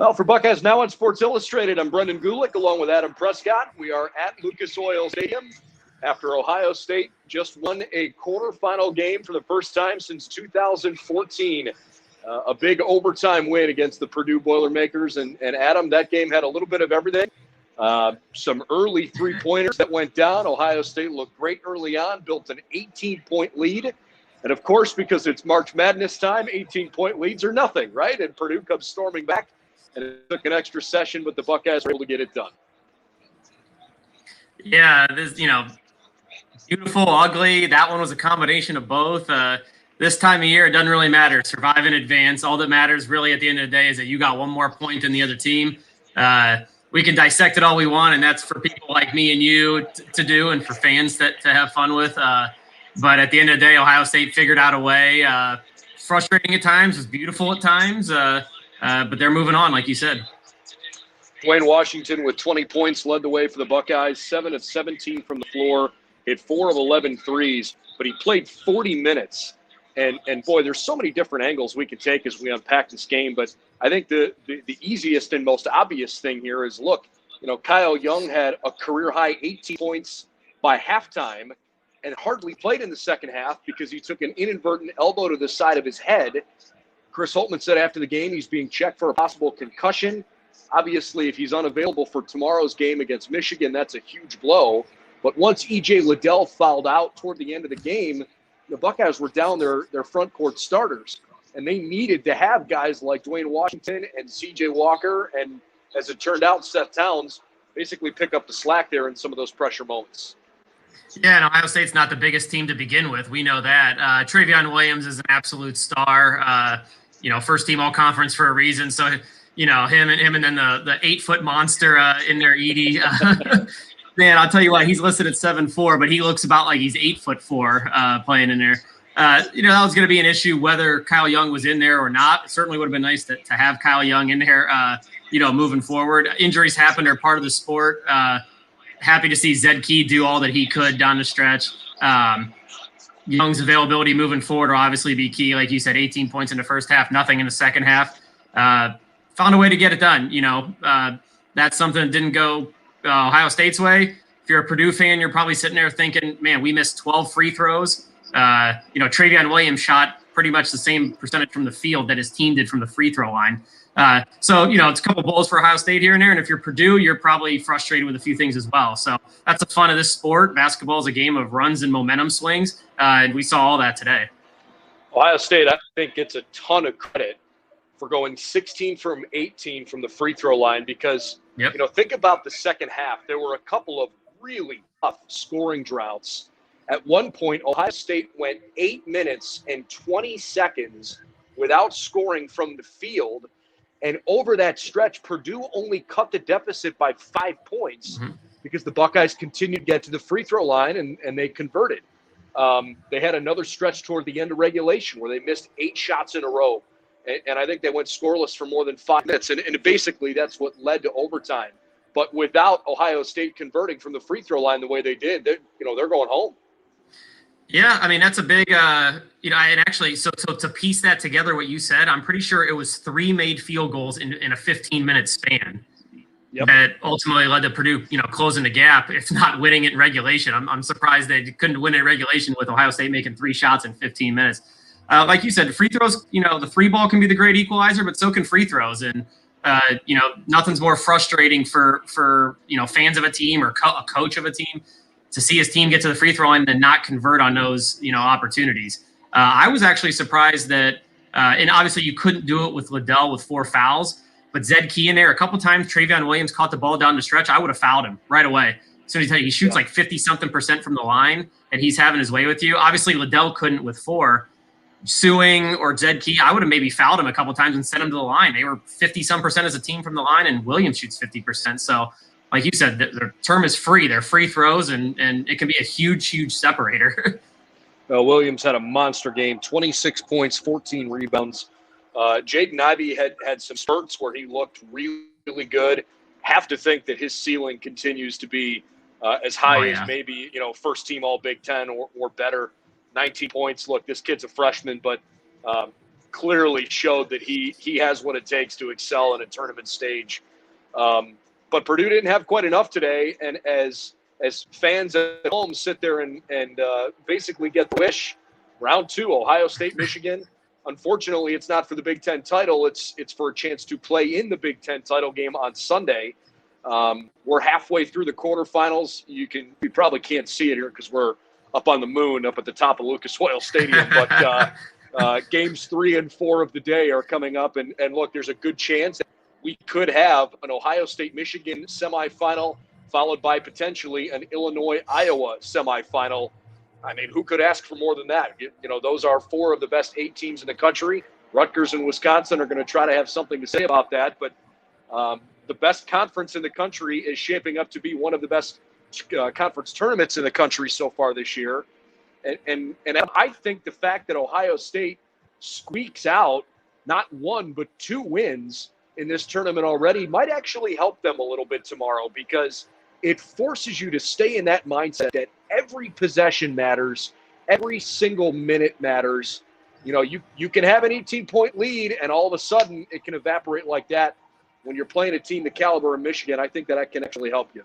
Well, for Buckeyes Now on Sports Illustrated, I'm Brendan Gulick along with Adam Prescott. We are at Lucas Oil Stadium after Ohio State just won a quarterfinal game for the first time since 2014. A big overtime win against the Purdue Boilermakers. And Adam, that game had a little bit of everything. Some early three-pointers that went down. Ohio State looked great early on, built an 18-point lead. And, of course, because it's March Madness time, 18-point leads are nothing, right? And Purdue comes storming back. And it took an extra session, but the Buckeyes were able to get it done. Yeah, this, beautiful, ugly. That one was a combination of both. This time of year, it doesn't really matter. Survive in advance. All that matters really at the end of the day is that you got one more point than the other team. We can dissect it all we want, and that's for people like me and you to do and for fans to have fun with. But at the end of the day, Ohio State figured out a way. Frustrating at times, was beautiful at times. But they're moving on, like you said. Dwayne Washington with 20 points led the way for the Buckeyes, 7 of 17 from the floor, hit 4 of 11 threes, but he played 40 minutes. And boy, there's so many different angles we can take as we unpack this game. But I think the easiest and most obvious thing here is, look, Kyle Young had a career-high 18 points by halftime and hardly played in the second half because he took an inadvertent elbow to the side of his head. Chris Holtman said after the game he's being checked for a possible concussion. Obviously, if he's unavailable for tomorrow's game against Michigan, that's a huge blow. But once E.J. Liddell fouled out toward the end of the game, the Buckeyes were down their front court starters. And they needed to have guys like Dwayne Washington and C.J. Walker and, as it turned out, Seth Towns basically pick up the slack there in some of those pressure moments. Yeah, and Ohio State's not the biggest team to begin with. We know that. Travion Williams is an absolute star. First team all conference for a reason. So, him and then the 8-foot monster in there, Edie. Man, I'll tell you what, he's listed at 7'4", but he looks about like he's 8'4" playing in there. That was going to be an issue whether Kyle Young was in there or not. It certainly would have been nice to have Kyle Young in there, moving forward. Injuries happen, they're part of the sport. Happy to see Zed Key do all that he could down the stretch. Young's availability moving forward will obviously be key. Like you said, 18 points in the first half, nothing in the second half. Found a way to get it done. That's something that didn't go Ohio State's way. If you're a Purdue fan, you're probably sitting there thinking, man, we missed 12 free throws. Travion Williams shot pretty much the same percentage from the field that his team did from the free throw line. It's a couple bowls for Ohio State here and there. And if you're Purdue, you're probably frustrated with a few things as well. So that's the fun of this sport. Basketball is a game of runs and momentum swings. And we saw all that today. Ohio State, I think, gets a ton of credit for going 16 from 18 from the free throw line because, think about the second half. There were a couple of really tough scoring droughts. At one point, Ohio State went 8 minutes and 20 seconds without scoring from the field. And over that stretch, Purdue only cut the deficit by 5 points because the Buckeyes continued to get to the free throw line and they converted. They had another stretch toward the end of regulation where they missed 8 shots in a row. And I think they went scoreless for more than 5 minutes. And basically that's what led to overtime. But without Ohio State converting from the free throw line the way they did, they're going home. Yeah, I mean, that's a big, and actually, so to piece that together, what you said, I'm pretty sure it was 3 made field goals in a 15-minute span that ultimately led to Purdue, closing the gap, if not winning it in regulation. I'm surprised they couldn't win in regulation with Ohio State making 3 shots in 15 minutes. Like you said, free throws, the free ball can be the great equalizer, but so can free throws. And, nothing's more frustrating for fans of a team or a coach of a team to see his team get to the free throw line and not convert on those, opportunities. I was actually surprised that, and obviously you couldn't do it with Liddell with 4 fouls, but Zed Key in there a couple times. Travion Williams caught the ball down the stretch. I would have fouled him right away. So he shoots like 50-something% from the line, and he's having his way with you. Obviously Liddell couldn't with 4. Suing or Zed Key, I would have maybe fouled him a couple times and sent him to the line. They were 50-some% as a team from the line, and Williams shoots 50%. So, like you said, the term is free. They're free throws, and it can be a huge, huge separator. Williams had a monster game, 26 points, 14 rebounds. Jaden Ivey had some spurts where he looked really, really good. Have to think that his ceiling continues to be as high as maybe, first team All Big Ten or better. 19 points. Look, this kid's a freshman, but clearly showed that he has what it takes to excel in a tournament stage. But Purdue didn't have quite enough today, and as fans at home sit there and basically get the wish, round 2, Ohio State, Michigan. Unfortunately, it's not for the Big Ten title. It's for a chance to play in the Big Ten title game on Sunday. We're halfway through the quarterfinals. You probably can't see it here because we're up on the moon, up at the top of Lucas Oil Stadium. But games 3 and 4 of the day are coming up, and look, there's a good chance that we could have an Ohio State-Michigan semifinal, followed by potentially an Illinois-Iowa semifinal. I mean, who could ask for more than that? Those are 4 of the best 8 teams in the country. Rutgers and Wisconsin are going to try to have something to say about that. But the best conference in the country is shaping up to be one of the best conference tournaments in the country so far this year. And I think the fact that Ohio State squeaks out not 1 but 2 wins in this tournament already might actually help them a little bit tomorrow, because it forces you to stay in that mindset that every possession matters, every single minute matters. You can have an 18-point lead, and all of a sudden it can evaporate like that. When you're playing a team the caliber of Michigan, I think that can actually help you.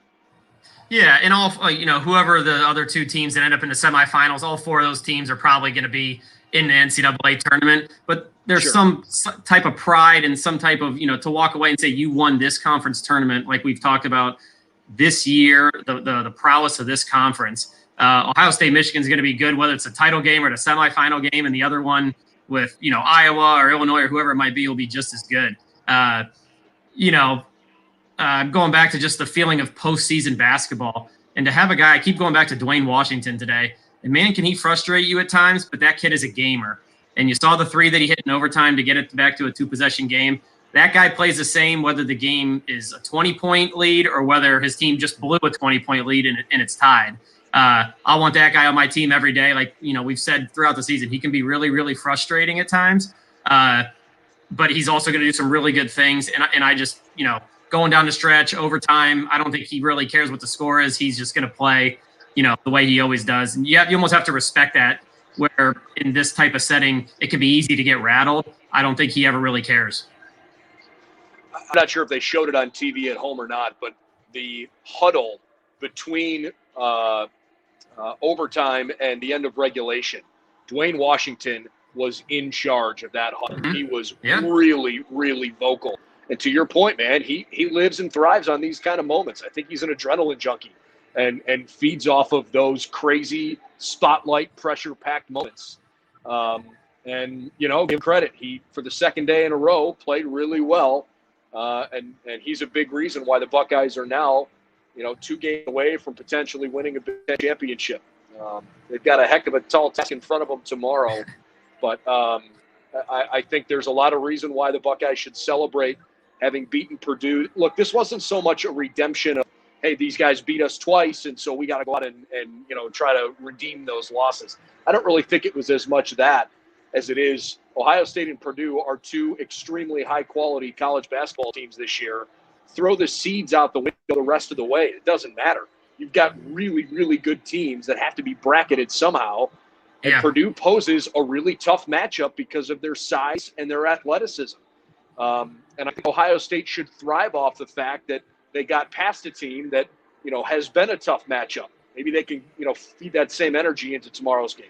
Yeah, and all whoever the other 2 teams that end up in the semifinals, all 4 of those teams are probably going to be in the NCAA tournament. But there's some type of pride and some type of to walk away and say you won this conference tournament, like we've talked about this year, the prowess of this conference. Ohio State, Michigan is going to be good, whether it's a title game or the semifinal game, and the other one with Iowa or Illinois or whoever it might be will be just as good. Going back to just the feeling of postseason basketball, and to have a guy, I keep going back to Dwayne Washington today, and man, can he frustrate you at times, but that kid is a gamer. And you saw the 3 that he hit in overtime to get it back to a 2-possession game. That guy plays the same whether the game is a 20-point lead or whether his team just blew a 20-point lead and it's tied. I want that guy on my team every day. Like, we've said throughout the season, he can be really, really frustrating at times, but he's also going to do some really good things. And I just, going down the stretch, overtime, I don't think he really cares what the score is. He's just going to play, the way he always does. And you almost have to respect that, where in this type of setting, it can be easy to get rattled. I don't think he ever really cares. I'm not sure if they showed it on TV at home or not, but the huddle between overtime and the end of regulation, Dwayne Washington was in charge of that huddle. Mm-hmm. He was really, really vocal. And to your point, man, he lives and thrives on these kind of moments. I think he's an adrenaline junkie and feeds off of those crazy spotlight pressure-packed moments. And give him credit. He, for the second day in a row, played really well. And he's a big reason why the Buckeyes are now, 2 games away from potentially winning a Big Ten championship. They've got a heck of a tall task in front of them tomorrow. But I think there's a lot of reason why the Buckeyes should celebrate having beaten Purdue. Look, this wasn't so much a redemption of, hey, these guys beat us twice, and so we got to go out and try to redeem those losses. I don't really think it was as much that as it is Ohio State and Purdue are 2 extremely high-quality college basketball teams this year. Throw the seeds out the window the rest of the way. It doesn't matter. You've got really, really good teams that have to be bracketed somehow. And Purdue poses a really tough matchup because of their size and their athleticism. And I think Ohio State should thrive off the fact that they got past a team that, has been a tough matchup. Maybe they can, feed that same energy into tomorrow's game.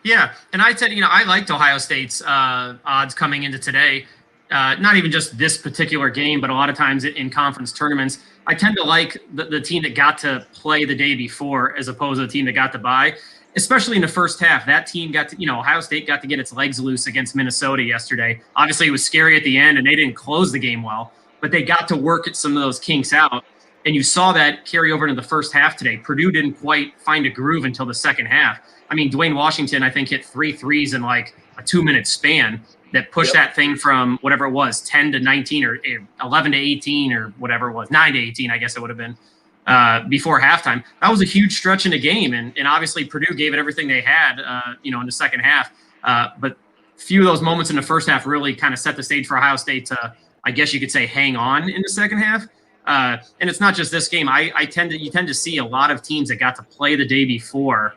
Yeah, and I said, I liked Ohio State's odds coming into today. Not even just this particular game, but a lot of times in conference tournaments, I tend to like the team that got to play the day before as opposed to the team that got to bye, especially in the first half. That team got to, Ohio State got to get its legs loose against Minnesota yesterday. Obviously, it was scary at the end, and they didn't close the game well, but they got to work at some of those kinks out. And you saw that carry over into the first half today. Purdue didn't quite find a groove until the second half. I mean, Dwayne Washington, I think, hit 3 threes in like a 2-minute span that pushed that thing from whatever it was, 10 to 19 or 11 to 18 or whatever it was, 9 to 18, I guess it would have been before halftime. That was a huge stretch in the game. And obviously Purdue gave it everything they had, in the second half. But few of those moments in the first half really kind of set the stage for Ohio State to, I guess you could say, hang on in the second half. And it's not just this game. You tend to see a lot of teams that got to play the day before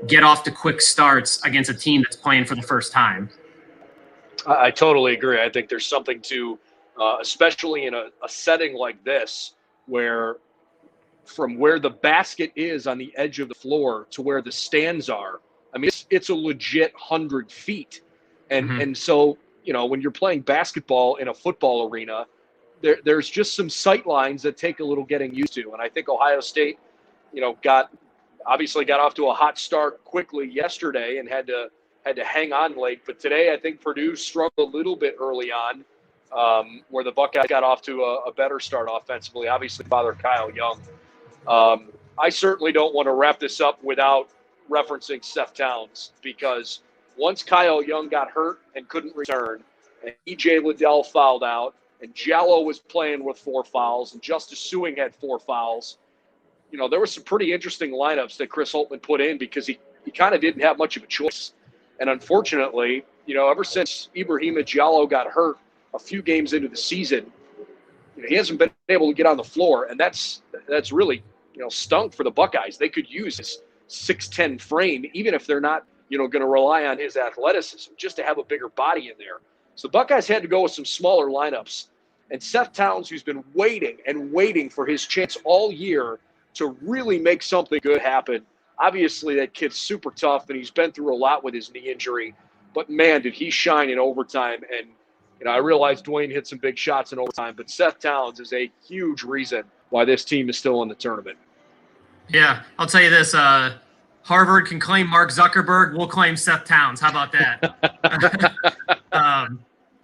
get off to quick starts against a team that's playing for the first time. I totally agree. I think there's something to, especially in a setting like this, where from where the basket is on the edge of the floor to where the stands are, I mean, it's a legit 100 feet. And so, when you're playing basketball in a football arena, there's just some sight lines that take a little getting used to. And I think Ohio State, got off to a hot start quickly yesterday and had to hang on late. But today, I think Purdue struggled a little bit early on, where the Buckeyes got off to a better start offensively. Obviously, Father Kyle Young. I certainly don't want to wrap this up without referencing Seth Towns, because once Kyle Young got hurt and couldn't return, and E.J. Liddell fouled out, and Jallo was playing with 4 fouls, and Justice Suing had 4 fouls, there were some pretty interesting lineups that Chris Holtmann put in, because he kind of didn't have much of a choice. And unfortunately, ever since Ibrahima Jallo got hurt a few games into the season, he hasn't been able to get on the floor, and that's really, stunk for the Buckeyes. They could use his 6'10" frame, even if they're not, going to rely on his athleticism, just to have a bigger body in there. So the Buckeyes had to go with some smaller lineups. And Seth Towns, who's been waiting and waiting for his chance all year to really make something good happen. Obviously, that kid's super tough, and he's been through a lot with his knee injury. But, man, did he shine in overtime. And, I realize Dwayne hit some big shots in overtime, but Seth Towns is a huge reason why this team is still in the tournament. Yeah, I'll tell you this. Harvard can claim Mark Zuckerberg. We'll claim Seth Towns. How about that?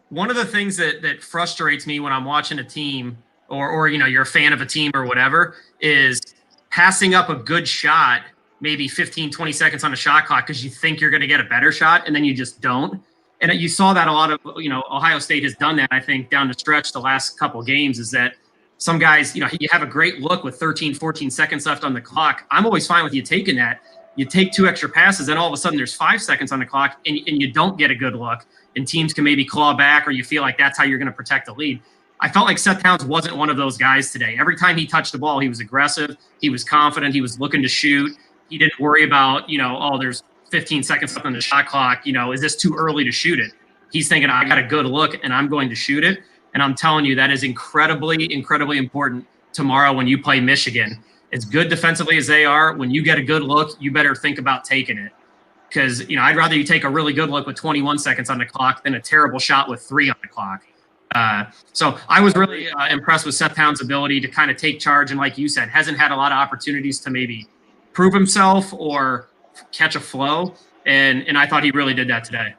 One of the things that frustrates me when I'm watching a team or you're a fan of a team or whatever is passing up a good shot, maybe 15, 20 seconds on a shot clock because you think you're going to get a better shot, and then you just don't. And you saw that a lot of, Ohio State has done that, I think, down the stretch the last couple of games, is that some guys, you have a great look with 13, 14 seconds left on the clock. I'm always fine with you taking that. You take 2 extra passes, and all of a sudden there's 5 seconds on the clock, and you don't get a good look, and teams can maybe claw back, or you feel like that's how you're going to protect the lead. I felt like Seth Towns wasn't one of those guys today. Every time he touched the ball, he was aggressive. He was confident. He was looking to shoot. He didn't worry about, there's 15 seconds left on the shot clock. Is this too early to shoot it? He's thinking, I got a good look, and I'm going to shoot it. And I'm telling you, that is incredibly, incredibly important tomorrow when you play Michigan. As good defensively as they are, when you get a good look, you better think about taking it. Because, I'd rather you take a really good look with 21 seconds on the clock than a terrible shot with 3 on the clock. So I was really impressed with Seth Towns' ability to kind of take charge. And like you said, hasn't had a lot of opportunities to maybe prove himself or catch a flow. And I thought he really did that today.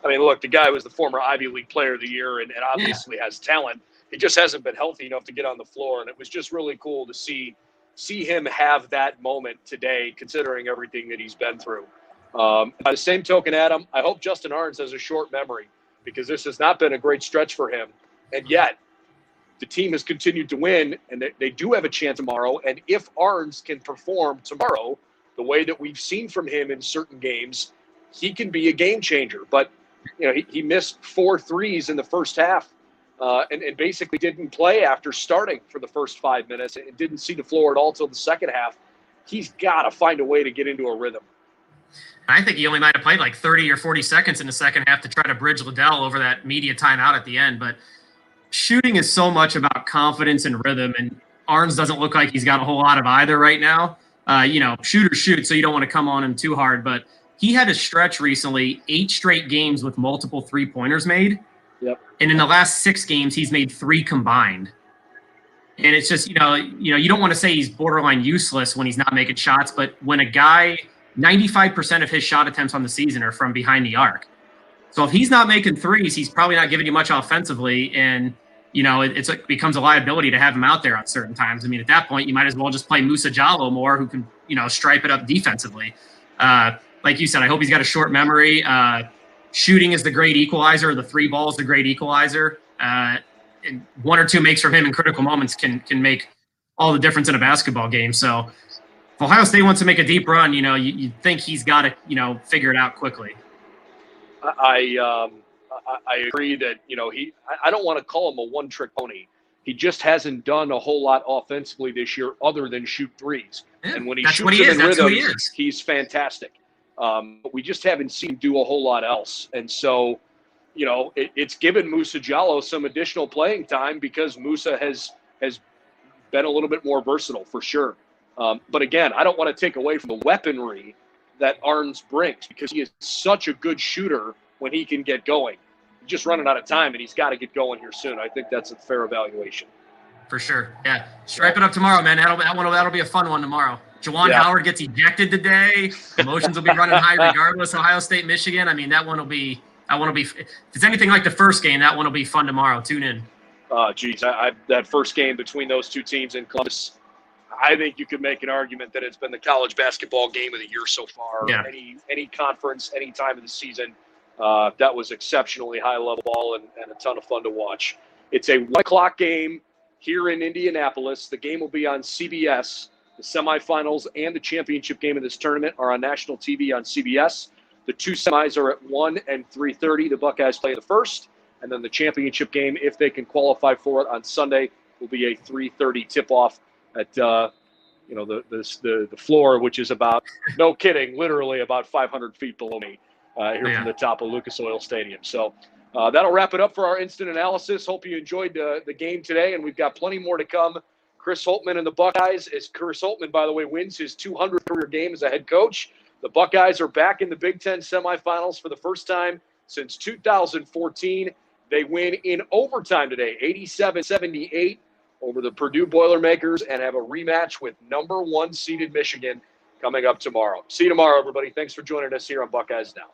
I mean, look, the guy was the former Ivy League Player of the Year and obviously has talent. He just hasn't been healthy enough to get on the floor. And it was just really cool to see him have that moment today, considering everything that he's been through. By the same token, Adam, I hope Justin Arns has a short memory, because this has not been a great stretch for him. And yet, the team has continued to win, and they do have a chance tomorrow. And if Arns can perform tomorrow the way that we've seen from him in certain games, he can be a game changer. But, he missed 4 threes in the first half and basically didn't play after starting for the first 5 minutes and didn't see the floor at all till the second half. He's got to find a way to get into a rhythm. I think he only might have played like 30 or 40 seconds in the second half to try to bridge Liddell over that media timeout at the end. But shooting is so much about confidence and rhythm, and Arns doesn't look like he's got a whole lot of either right now. Shooters shoot, so you don't want to come on him too hard. But he had a stretch recently, 8 straight games with multiple 3-pointers made. Yep. And in the last 6 games, he's made 3 combined. And it's just, you don't want to say he's borderline useless when he's not making shots, but when a guy – 95% of his shot attempts on the season are from behind the arc. So if he's not making threes, he's probably not giving you much offensively. And, it becomes a liability to have him out there on certain times. I mean, at that point, you might as well just play Musa Jallo more, who can, stripe it up defensively. Like you said, I hope he's got a short memory. Shooting is the great equalizer. The 3 ball is the great equalizer. And 1 or 2 makes from him in critical moments can make all the difference in a basketball game. So, if Ohio State wants to make a deep run, you think he's got to, figure it out quickly. I agree that, I don't want to call him a one-trick pony. He just hasn't done a whole lot offensively this year other than shoot threes. Yeah, and when he shoots them in rhythm, he's fantastic. But we just haven't seen him do a whole lot else. And so, it's given Musa Jallo some additional playing time because Musa has been a little bit more versatile for sure. But again, I don't want to take away from the weaponry that Arns brings because he is such a good shooter when he can get going. He's just running out of time, and he's got to get going here soon. I think that's a fair evaluation. For sure. Yeah. Stripe it up tomorrow, man. That'll be a fun one tomorrow. Juwan Howard gets ejected today. Emotions will be running high regardless. Ohio State, Michigan. I mean, that one will be – if it's anything like the first game, that one will be fun tomorrow. Tune in. That first game between those two teams in Columbus, I think you could make an argument that it's been the college basketball game of the year so far. Yeah. Any conference, any time of the season, that was exceptionally high-level ball and a ton of fun to watch. It's a 1 o'clock game here in Indianapolis. The game will be on CBS. The semifinals and the championship game of this tournament are on national TV on CBS. The two semis are at 1 and 3:30. The Buckeyes play the first, and then the championship game, if they can qualify for it on Sunday, will be a 3:30 tip-off at the floor, which is about, no kidding, literally about 500 feet below me from the top of Lucas Oil Stadium. So that'll wrap it up for our instant analysis. Hope you enjoyed the game today, and we've got plenty more to come. Chris Holtmann and the Buckeyes, as Chris Holtmann, by the way, wins his 200th career game as a head coach. The Buckeyes are back in the Big Ten semifinals for the first time since 2014. They win in overtime today, 87-78 over the Purdue Boilermakers, and have a rematch with number 1 seeded Michigan coming up tomorrow. See you tomorrow, everybody. Thanks for joining us here on Buckeyes Now.